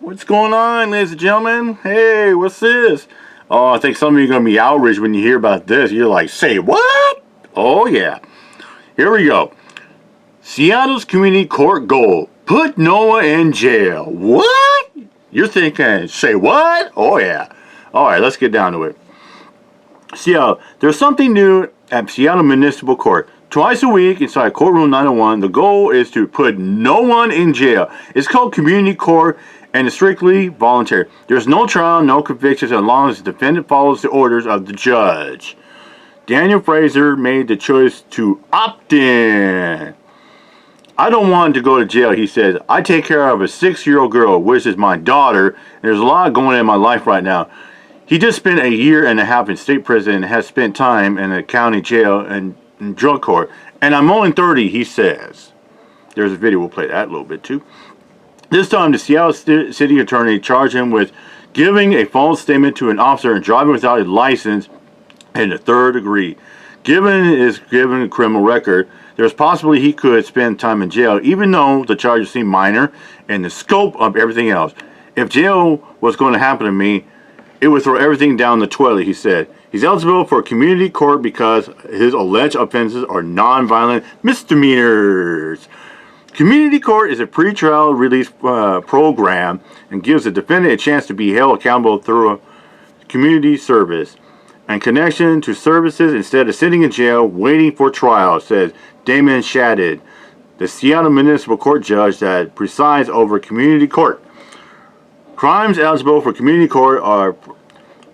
What's going on, ladies and gentlemen? Hey, what's this? Oh, I think some of you are going to be outraged when you hear about this. You're like, say what? Oh, yeah. Here we go. Seattle's community court goal. Put Noah in jail. What? You're thinking, say what? Oh, yeah. All right, let's get down to it. Seattle, there's something new at Seattle Municipal Court. Twice a week inside Courtroom 901, the goal is to put no one in jail. It's called community court and it's strictly voluntary. There's no trial, no convictions as long as the defendant follows the orders of the judge. Daniel Fraser made the choice to opt in. I don't want to go to jail, he says. I take care of a 6-year-old girl, which is my daughter. There's a lot going on in my life right now. He just spent a year and a half in state prison and has spent time in a county jail and drug court. And I'm only 30, he says. There's a video, we'll play that a little bit too. This time, the Seattle City Attorney charged him with giving a false statement to an officer and driving without a license in the third degree. Given his criminal record, there's possibly he could spend time in jail, even though the charges seem minor in the scope of everything else. If jail was going to happen to me, it would throw everything down the toilet, he said. He's eligible for community court because his alleged offenses are non-violent misdemeanors. Community court is a pretrial release program and gives the defendant a chance to be held accountable through a community service and connection to services instead of sitting in jail waiting for trial, says Damon Shadid, the Seattle Municipal Court judge that presides over community court. Crimes eligible for community court are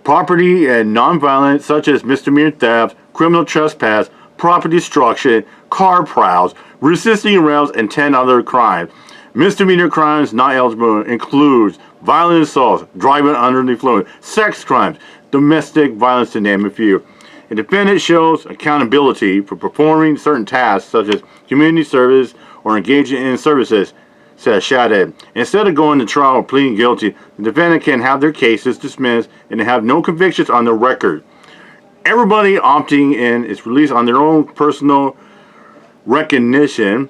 property and nonviolent, such as misdemeanor theft, criminal trespass, property destruction, car prowls, resisting arrest, and 10 other crimes. Misdemeanor crimes not eligible includes violent assaults, driving under the influence, sex crimes, domestic violence, to name a few. A defendant shows accountability for performing certain tasks, such as community service or engaging in services, says Shadid. Instead of going to trial or pleading guilty, the defendant can have their cases dismissed and have no convictions on their record. Everybody opting in is released on their own personal recognition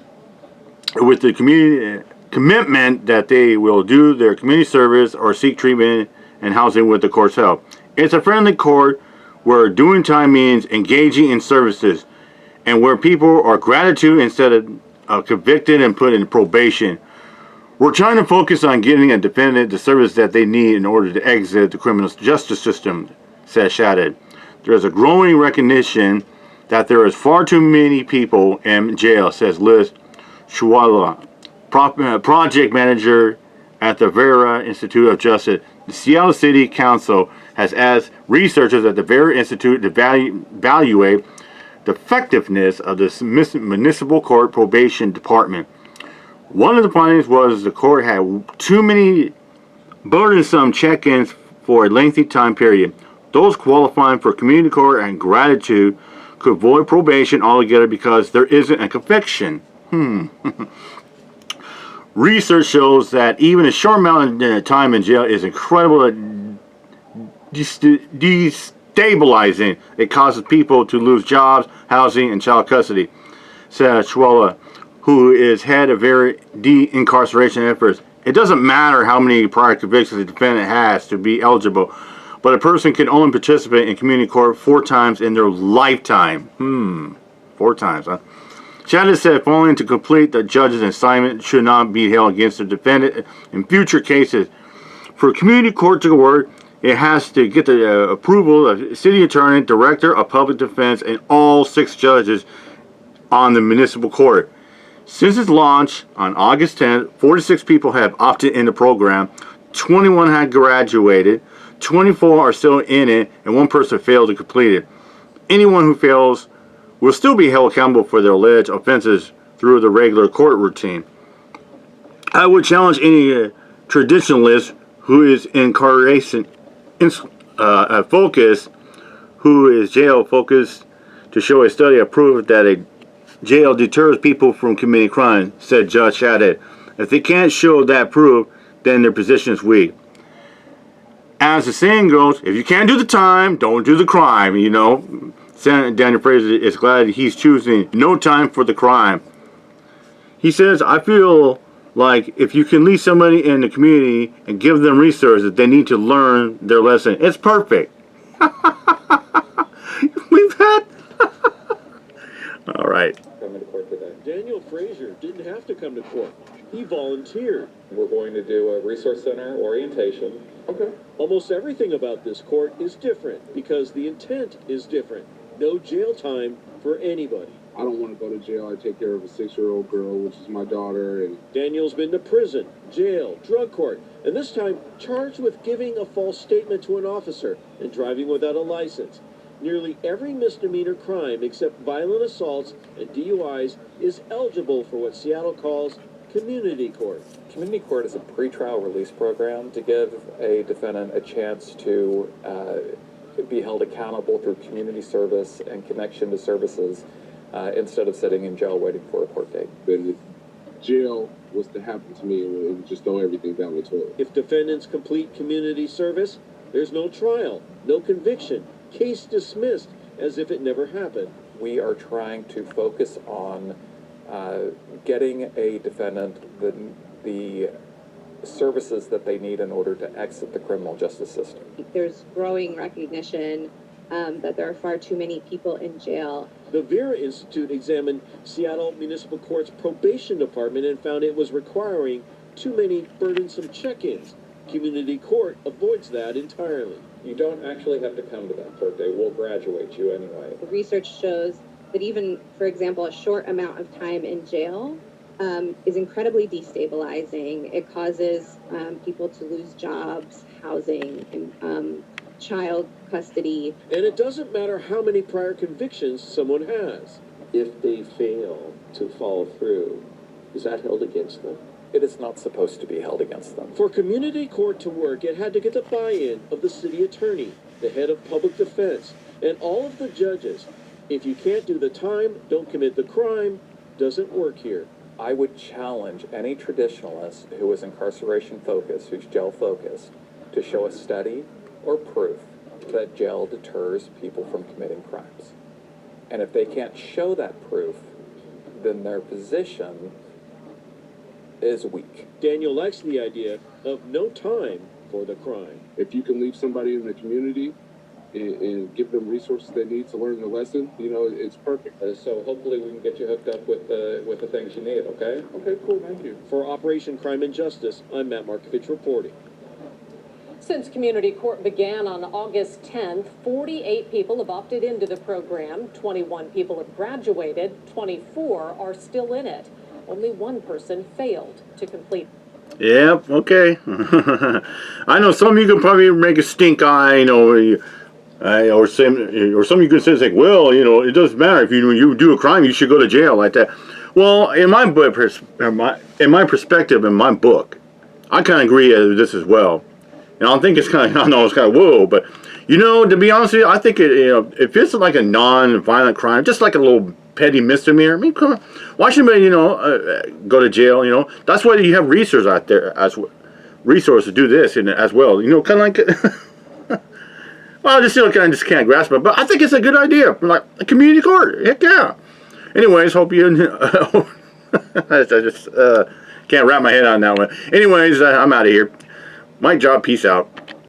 with the community commitment that they will do their community service or seek treatment and housing with the court's help. It's a friendly court where doing time means engaging in services and where people are gratitude instead of convicted and put in probation. We're trying to focus on getting a defendant the service that they need in order to exit the criminal justice system, says Shadid. There is a growing recognition that there is far too many people in jail, says Liz Chwala, project manager at the Vera Institute of Justice. The Seattle City Council has asked researchers at the Vera Institute to evaluate the effectiveness of the municipal court probation department. One of the findings was the court had too many burdensome check-ins for a lengthy time period. Those qualifying for community court and gratitude could avoid probation altogether because there isn't a conviction. Research shows that even a short amount of time in jail is incredibly destabilizing. It causes people to lose jobs, housing, and child custody, said Chwala, who is head of very de-incarceration efforts. It doesn't matter how many prior convictions the defendant has to be eligible, but a person can only participate in community court 4 times in their lifetime. 4 times, huh? Shadid said failing to complete the judge's assignment should not be held against the defendant in future cases. For community court to work, it has to get the approval of city attorney, director of public defense, and all 6 judges on the municipal court. Since its launch on August 10th, 46 people have opted in the program, 21 had graduated, 24 are still in it, and 1 person failed to complete it. Anyone who fails will still be held accountable for their alleged offenses through the regular court routine. I would challenge any traditionalist who is incarceration focused, who is jail focused, to show a study of proof that a jail deters people from committing crime, said Judge Shadid. If they can't show that proof, then their position is weak. As the saying goes, if you can't do the time, don't do the crime, you know. Senator Daniel Fraser is glad he's choosing no time for the crime. He says, I feel like if you can leave somebody in the community and give them resources, they need to learn their lesson. It's perfect. We've had. All right. Coming to court today. Daniel Frazier didn't have to come to court. He volunteered. We're going to do a resource center orientation. Okay. Almost everything about this court is different because the intent is different. No jail time for anybody. I don't want to go to jail. I take care of a 6-year-old girl, which is my daughter, and Daniel's been to prison, jail, drug court, and this time charged with giving a false statement to an officer and driving without a license. Nearly every misdemeanor crime except violent assaults and DUIs is eligible for what Seattle calls community court. Community court is a pretrial release program to give a defendant a chance to be held accountable through community service and connection to services instead of sitting in jail waiting for a court date. then if jail was to happen to me, it would just throw everything down the toilet. If defendants complete community service, there's no trial, no conviction, case dismissed as if it never happened. We are trying to focus on getting a defendant the services that they need in order to exit the criminal justice system. There's growing recognition that there are far too many people in jail. The Vera Institute examined Seattle Municipal Court's probation department and found it was requiring too many burdensome check-ins. Community court avoids that entirely. You don't actually have to come to that court day. We'll graduate you anyway. The research shows that even, for example, a short amount of time in jail is incredibly destabilizing. It causes people to lose jobs, housing, and child custody. And it doesn't matter how many prior convictions someone has. If they fail to follow through, is that held against them? It is not supposed to be held against them. For community court to work, it had to get the buy-in of the city attorney, the head of public defense, and all of the judges. If you can't do the time, don't commit the crime, doesn't work here. I would challenge any traditionalist who is incarceration focused, who's jail focused, to show a study or proof that jail deters people from committing crimes. And if they can't show that proof, then their position is weak. Daniel likes the idea of no time for the crime. If you can leave somebody in the community and give them resources they need to learn the lesson, you know, it's perfect. So hopefully we can get you hooked up with the things you need, okay? Okay, cool, thank you. For Operation Crime and Justice, I'm Matt Markovich reporting. Since community court began on August 10th, 48 people have opted into the program. 21 people have graduated. 24 are still in it. Only one person failed to complete. Yep, okay. I know some of you can probably make a stink eye, you know, or some of you can say, it's like, well, you know, it doesn't matter. If you do a crime, you should go to jail like that. Well, in my perspective, in my book, I kind of agree with this as well. And I think it's kind of, I know it's kind of whoa, but you know, to be honest with you, I think it, you know, if it's like a non-violent crime, just like a little petty misdemeanor, I mean, come on, why should anybody, you know, go to jail? You know, that's why you have resources out there as resources to do this and as well. You know, kind of like, well, I just still kind of just can't grasp it, but I think it's a good idea, like a community court. Heck yeah. Anyways, hope you. I just can't wrap my head on that one. Anyways, I'm out of here. Mike Job, peace out.